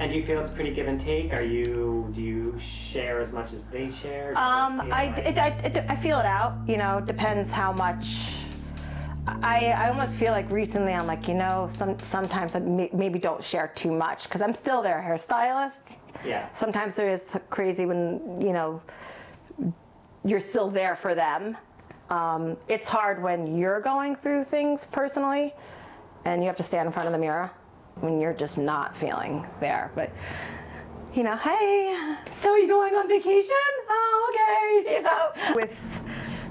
And do you feel it's pretty give and take? Do you share as much as they share? I feel it out, you know, depends how much. I almost feel like recently I'm like, you know, sometimes I maybe don't share too much because I'm still their hairstylist. Yeah. Sometimes there is crazy when, you know, you're still there for them. It's hard when you're going through things personally and you have to stand in front of the mirror when you're just not feeling there. But, you know, hey, so are you going on vacation? Oh, okay, you know. With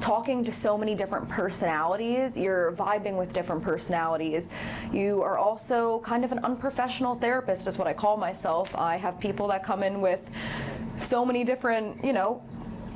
talking to so many different personalities, you're vibing with different personalities. You are also kind of an unprofessional therapist is what I call myself. I have people that come in with so many different, you know,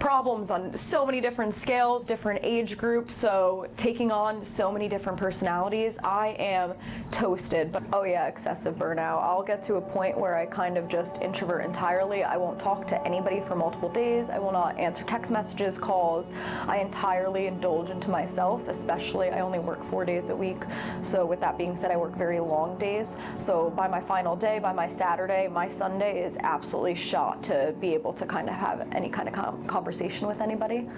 problems on so many different scales, different age groups, so taking on so many different personalities, I am toasted. But oh yeah, excessive burnout. I'll get to a point where I kind of just introvert entirely. I won't talk to anybody for multiple days. I will not answer text messages, calls. I entirely indulge into myself, especially I only work 4 days a week. So with that being said, I work very long days. So by my final day, by my Saturday, my Sunday is absolutely shot to be able to kind of have any kind of conversation with anybody.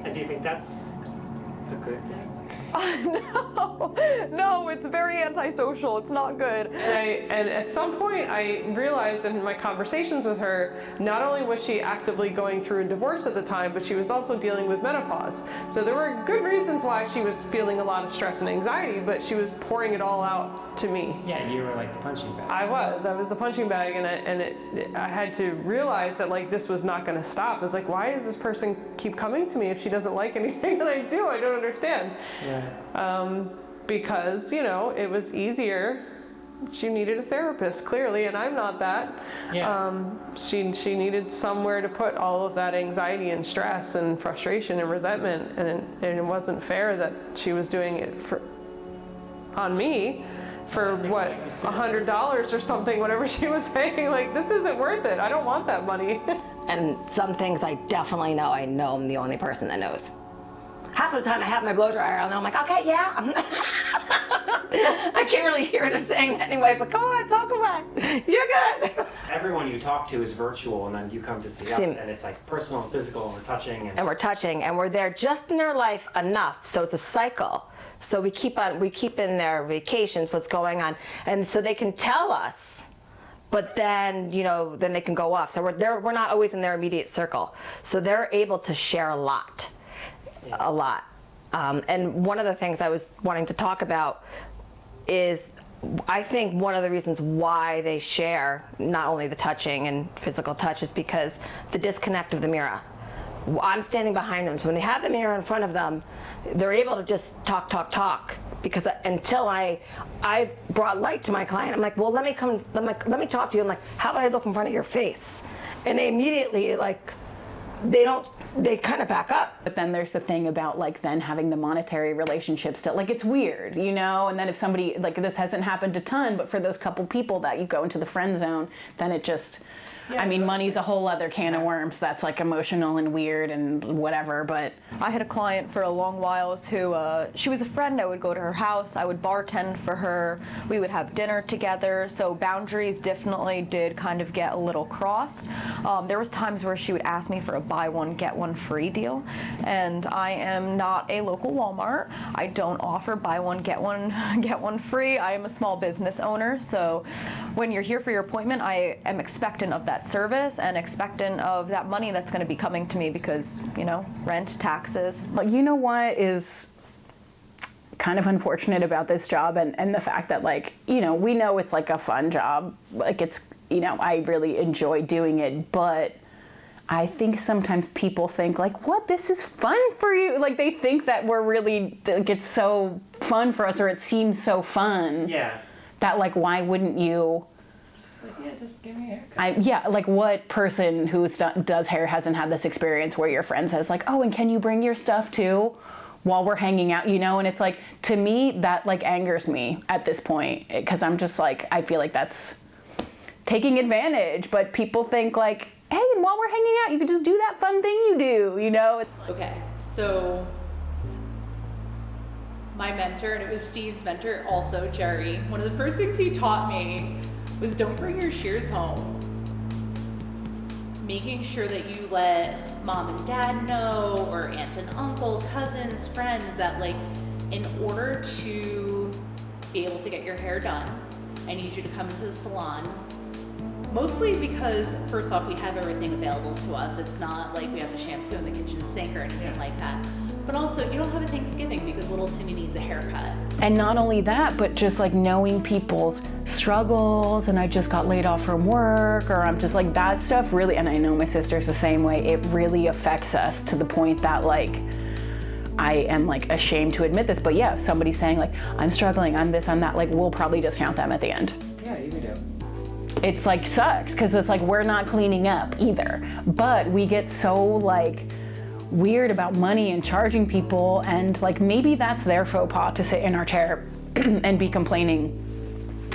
And do you think that's a good thing? No, it's very antisocial. It's not good. And at some point I realized in my conversations with her, not only was she actively going through a divorce at the time, but she was also dealing with menopause. So there were good reasons why she was feeling a lot of stress and anxiety, but she was pouring it all out to me. Yeah, you were like the punching bag. I was the punching bag, and I had to realize that like this was not going to stop. It's like, why does this person keep coming to me if she doesn't like anything that I do? I don't understand. Yeah. Because, you know, it was easier. She needed a therapist, clearly, and I'm not that. Yeah. She needed somewhere to put all of that anxiety and stress and frustration and resentment, and it wasn't fair that she was doing it on me for what, $100 or something, whatever she was paying. Like, this isn't worth it. I don't want that money. And some things I definitely know. I know I'm the only person that knows. Half of the time I have my blow dryer on and I'm like, okay, yeah. I can't really hear the saying anyway, but come on, talk about it. You're good. Everyone you talk to is virtual, and then you come to see us, and it's like personal and physical, and we're touching. And we're touching, and we're there just in their life enough, so it's a cycle. So we keep in their vacations, what's going on, and so they can tell us. But then, you know, then they can go off. So we're not always in their immediate circle. So they're able to share a lot. And one of the things I was wanting to talk about is I think one of the reasons why they share not only the touching and physical touch is because the disconnect of the mirror. I'm standing behind them, so when they have the mirror in front of them, they're able to just talk. Because until I brought light to my client, I'm like, well, let me talk to you. I'm like, how would I look in front of your face? And they immediately they kind of back up. But then there's the thing about like then having the monetary relationship still, like it's weird, you know, and then if somebody, like this hasn't happened a ton, but for those couple people that you go into the friend zone, then it just, yeah, I mean, money's a whole other can of worms that's like emotional and weird and whatever, but. I had a client for a long while who, she was a friend. I would go to her house, I would bartend for her, we would have dinner together, so boundaries definitely did kind of get a little crossed. There was times where she would ask me for a buy one, get one free deal, and I am not a local Walmart. I don't offer buy one, get one free. I am a small business owner, so when you're here for your appointment, I am expectant of that service and expectant of that money that's going to be coming to me because, you know, rent, taxes. You know what is kind of unfortunate about this job and the fact that, like, you know, we know it's like a fun job, like it's, you know, I really enjoy doing it, but I think sometimes people think like, what, this is fun for you? Like they think that we're really, like it's so fun for us or it seems so fun. Yeah. That like, why wouldn't you? Just give me a haircut. Yeah, like what person who does hair hasn't had this experience where your friend says like, oh, and can you bring your stuff too while we're hanging out, you know? And it's like, to me, that like angers me at this point because I'm just like, I feel like that's taking advantage, but people think like, hey, and while we're hanging out, you could just do that fun thing you do, you know? Okay, so my mentor, and it was Steve's mentor also, Jerry, one of the first things he taught me was don't bring your shears home. Making sure that you let mom and dad know, or aunt and uncle, cousins, friends, that like, in order to be able to get your hair done, I need you to come into the salon. Mostly because, first off, we have everything available to us. It's not like we have to shampoo in the kitchen sink or anything like that. But also, you don't have a Thanksgiving because little Timmy needs a haircut. And not only that, but just like knowing people's struggles, and I just got laid off from work, or I'm just like, that stuff really, and I know my sister's the same way, it really affects us to the point that like, I am like ashamed to admit this, but yeah, if somebody's saying like, I'm struggling, I'm this, I'm that, like we'll probably discount them at the end. Yeah, you do. It's like sucks, because it's like we're not cleaning up either. But we get so like, weird about money and charging people, and like maybe that's their faux pas to sit in our chair and be complaining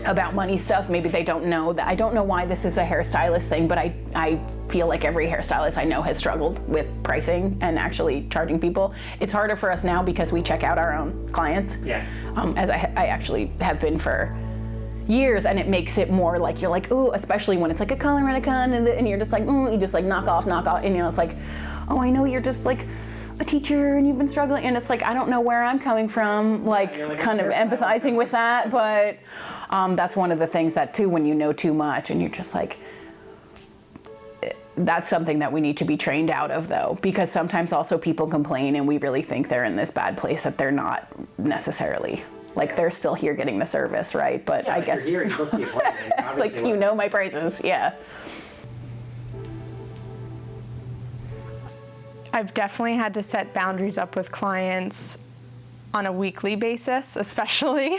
about money stuff. Maybe they don't know that. I don't know why this is a hairstylist thing, but I feel like every hairstylist I know has struggled with pricing and actually charging people. It's harder for us now because we check out our own clients, as I actually have been for years, and it makes it more like, you're like, ooh, especially when it's like a color and a con, and you're just like, you just like knock off, and you know, it's like, oh, I know you're just like a teacher and you've been struggling, and it's like, I don't know where I'm coming from, like kind of empathizing with that, but that's one of the things that too, when you know too much and you're just like, that's something that we need to be trained out of though, because sometimes also people complain and we really think they're in this bad place that they're not necessarily. Like they're still here getting the service, right? But I guess you're here, you book the appointment, like you know my prices, yeah. I've definitely had to set boundaries up with clients on a weekly basis, especially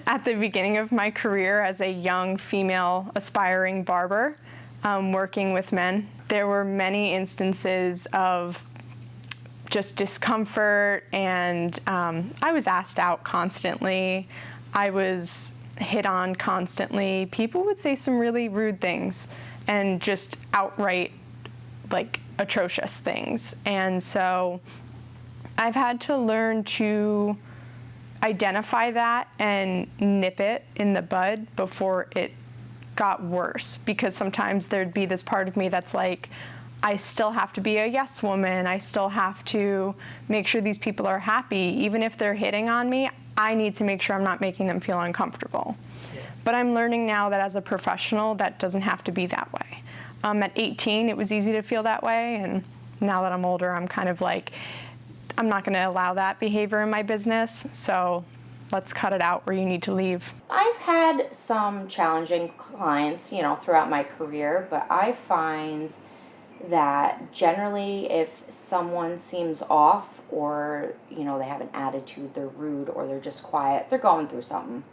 at the beginning of my career as a young female aspiring barber, working with men. There were many instances of just discomfort, and I was asked out constantly. I was hit on constantly. People would say some really rude things and just outright like atrocious things. And so I've had to learn to identify that and nip it in the bud before it got worse, because sometimes there'd be this part of me that's like, I still have to be a yes woman. I still have to make sure these people are happy. Even if they're hitting on me, I need to make sure I'm not making them feel uncomfortable. Yeah. But I'm learning now that as a professional, that doesn't have to be that way. At 18, it was easy to feel that way, and now that I'm older, I'm kind of like, I'm not gonna allow that behavior in my business, so let's cut it out where you need to leave. I've had some challenging clients, you know, throughout my career, but I find that generally if someone seems off, or, you know, they have an attitude, they're rude, or they're just quiet, they're going through something.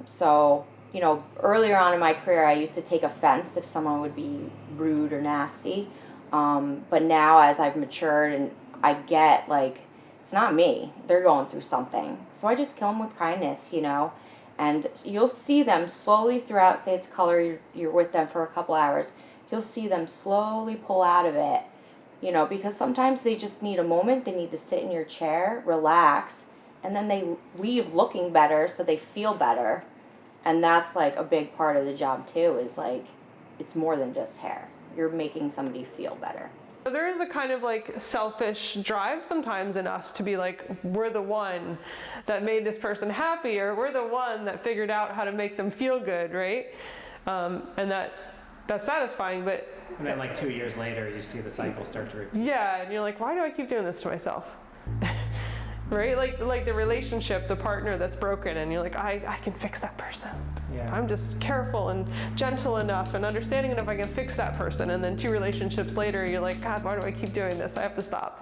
So, you know, earlier on in my career, I used to take offense if someone would be rude or nasty. But now as I've matured and I get, like, it's not me. They're going through something. So I just kill them with kindness, you know. And you'll see them slowly throughout, say it's color, you're with them for a couple hours. You'll see them slowly pull out of it, you know, because sometimes they just need a moment. They need to sit in your chair, relax, and then they leave looking better, so they feel better. And that's like a big part of the job too, is like, it's more than just hair. You're making somebody feel better. So there is a kind of like selfish drive sometimes in us to be like, we're the one that made this person happy, or we're the one that figured out how to make them feel good, right? And that's satisfying, but... And then like 2 years later, you see the cycle start to repeat. Yeah, and you're like, why do I keep doing this to myself? Right? Like the relationship, the partner that's broken, and you're like, I can fix that person. Yeah. I'm just careful and gentle enough and understanding enough I can fix that person. And then 2 relationships later, you're like, God, why do I keep doing this? I have to stop.